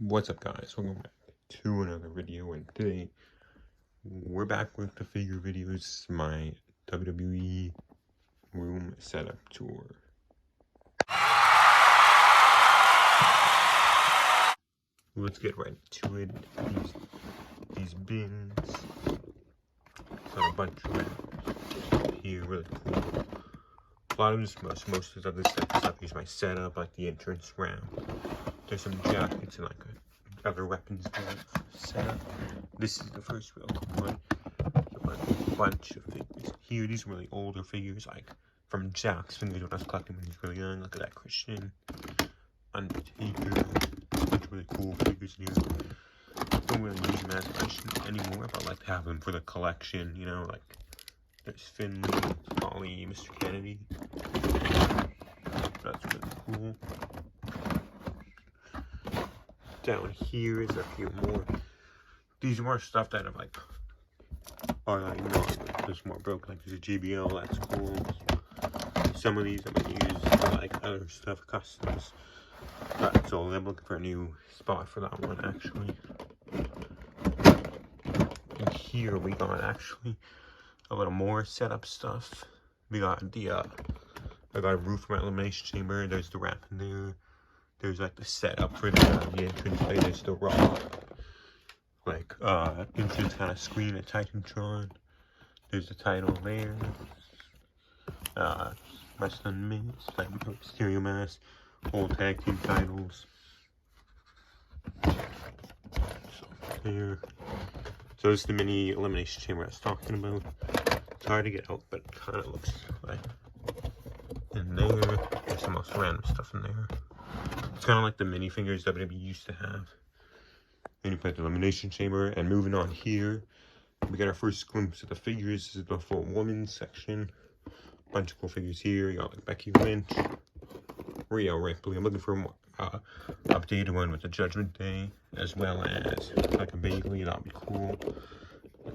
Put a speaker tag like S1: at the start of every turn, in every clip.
S1: What's up, guys? Welcome back to another video, and today we're back with the figure videos, my WWE room setup tour. Let's get right to it. These bins, got a bunch of them here, really cool. A lot of this, most of this stuff is my setup, like the entrance ramp. There's some jackets and like other weapons setup. This is the first real cool one. A bunch of figures here. These are really older figures, like from Jack's figures when I was collecting when he was really young. Look at that Christian, Undertaker, a bunch of really cool figures in here. Don't really use them as much anymore, but I like to have them for the collection. You know, like there's Finley, Holly, Mr. Kennedy. That's really cool. Down here is a few more. These are more stuff that I'm like, there's more broke. Like there's a JBL, that's cool. Some of these I'm gonna use for like other stuff, customs. So I'm looking for a new spot for that one actually. And here we got actually a little more setup stuff. We got the I got a roof for my elimination chamber. There's the wrap in there. There's like the setup for the entrance way. There's the raw, like entrance kind of screen at Titantron. There's the title there. Wrestling Minutes, like Stereo Mass, old tag team titles. So there. So this is the mini elimination chamber I was talking about. It's hard to get out, but it kind of looks like in there. There's the most random stuff in there. It's kind of like the minifigures WWE used to have. Then you put the elimination chamber, and moving on here, we got our first glimpse of the figures. This is the full women's section. Bunch of cool figures here. You got like Becky Lynch, Rhea Ripley. I'm looking for a more updated one with the Judgment Day, as well as like a Bayley. That'd be cool.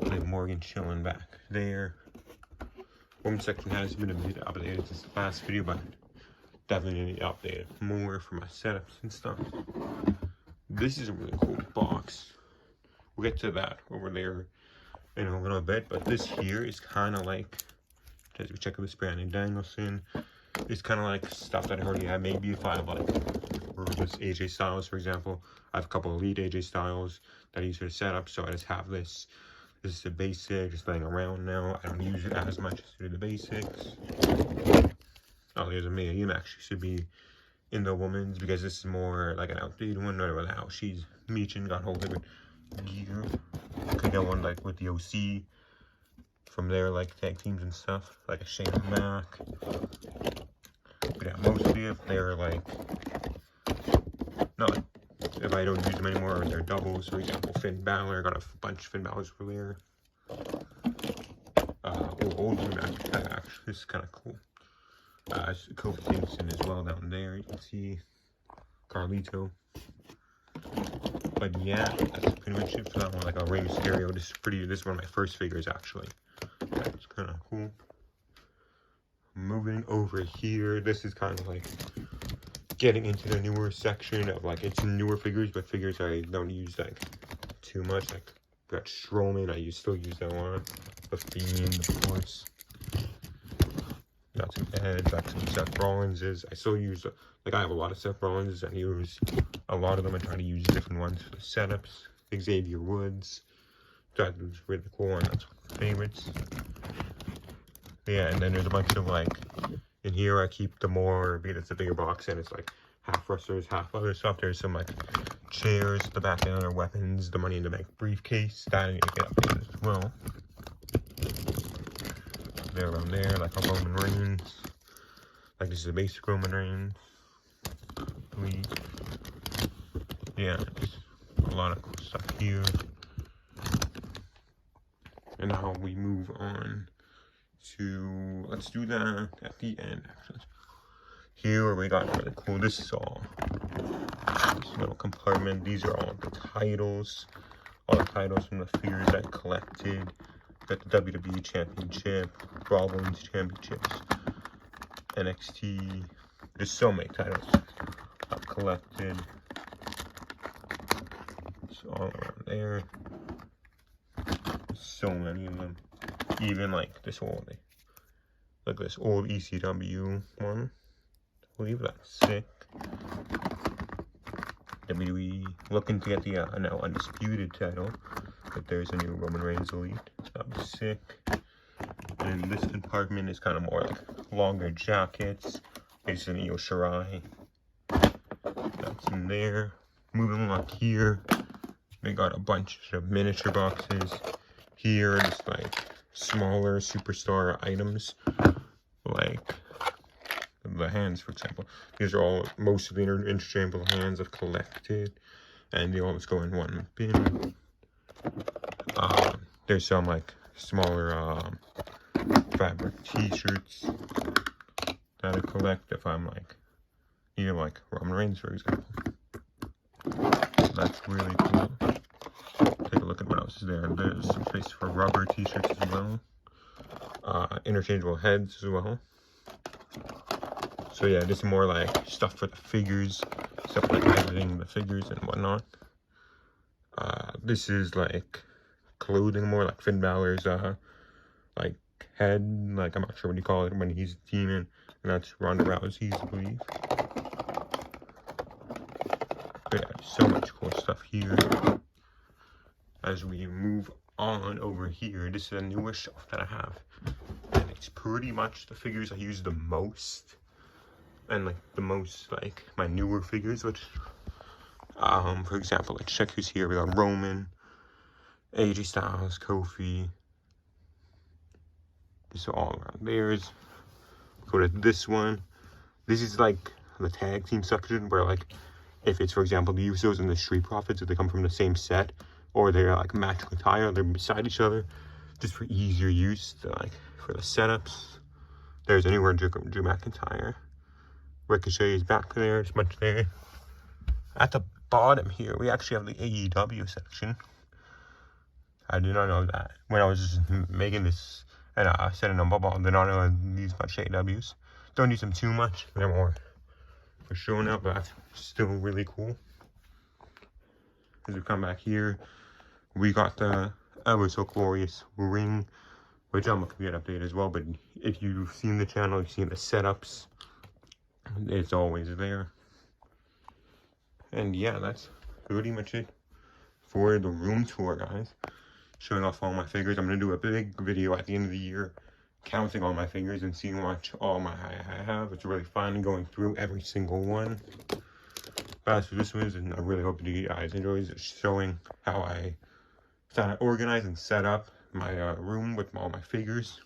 S1: Like Morgan chilling back there. Women's section has been a bit updated since the last video, but definitely need to update it more for my setups and stuff. This is a really cool box. We'll get to that over there in a little bit, but this here is kind of like, as we check out this Brandon Danielson, it's kind of like stuff that I already have. Maybe if I have like, or just AJ Styles, for example. I have a couple of Elite AJ Styles that I use for the setup, so I just have this. This is a basic, just laying around now. I don't use it as much as to do the basics. Oh, there's a Mia Yim actually should be in the women's, because this is more like an outdated one, not about how she's Meechin got whole different gear. Could get one like with the OC from their like tag teams and stuff, like a Shane Mac. But yeah, mostly if they're like, not if I don't use them anymore, or they're doubles. For example, Finn Balor, got a bunch of Finn Balor's for there. Old one actually, this is kind of cool. Kofi Kingston as well down there. You can see Carlito. But yeah, that's pretty much it for that one. Like a Rey Mysterio. This is one of my first figures actually. That's kind of cool. Moving over here, this is kind of like getting into the newer section of like, it's newer figures, but figures I don't use like too much. Like got Strowman, I still use that one. The Fiend, of course. Got some Edge, got some Seth Rollinses. I still use, like I have a lot of Seth Rollinses. I use a lot of them. I try to use different ones for the setups. Xavier Woods. That was really cool one. That's one of my favorites. Yeah, and then there's a bunch of like, in here I keep the more, because it's a bigger box and it's like half wrestlers, half other stuff. There's some like chairs at the back and other weapons, the Money in the Bank briefcase. That I need to get updated as well. There around there, like a Roman Reigns. Like this is a basic Roman Reigns. Yeah, a lot of cool stuff here. And now we move on to, let's do that at the end actually. Here we got really cool, this is all, this little compartment, these are all the titles. All the titles from the figures I collected. Got the WWE Championship, Raw Women's Championships, NXT. There's so many titles I've collected. all around there. So many of them. Even like this old, like this old ECW one. I believe that's sick. WWE looking to get the now undisputed title. But there's a new Roman Reigns Elite. So that'd be sick. And this compartment is kind of more like longer jackets. There's an Io Shirai. That's in there. Moving along here, they got a bunch of miniature boxes. Here, just like smaller superstar items, like the hands, for example. These are all most of the interchangeable hands I've collected, and they always go in one bin. There's some like smaller fabric t-shirts that I collect if I'm like here, like Roman Reigns, for example. That's really cool. Take a look at what else is there. There's some space for rubber t-shirts as well. Interchangeable heads as well. So yeah, this is more like stuff for the figures, stuff like editing the figures and whatnot. This is like clothing, more like Finn Balor's like head, like I'm not sure what you call it when he's teaming, and that's Ronda Rousey's, I believe. But yeah, so much cool stuff here. As we move on over here, this is a newer shelf that I have, and it's pretty much the figures I use the most, and like the most like my newer figures, which for example, like check who's here. We got Roman, AJ Styles, Kofi. These are all around theirs. Go to this one. This is like the tag team section where, like, if it's, for example, the Usos and the Street Profits, if they come from the same set, or they're like matching attire, they're beside each other, just for easier use, like for the setups. There's anywhere Drew McIntyre. Ricochet is back there, it's much there. At the bottom here, we actually have the AEW section. I did not know that when I was just making this, and I said in a bubble, I did not know these much AEWs. Don't use them too much, they're more for showing up, but that's still really cool. As we come back here, we got the ever so glorious ring, which I'm looking to get updated as well, but if you've seen the channel, you've seen the setups, it's always there. And yeah, that's pretty much it for the room tour, guys. Showing off all my figures. I'm going to do a big video at the end of the year counting all my figures and seeing what all I have. It's really fun going through every single one. But as for this one, and I really hope you guys enjoy it, showing how I organize and set up my room with all my figures.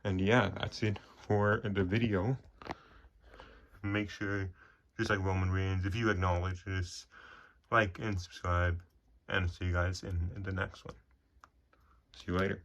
S1: And yeah, that's it for the video. Make sure, just like Roman Reigns, if you acknowledge this, like and subscribe, and see you guys in the next one. See you later.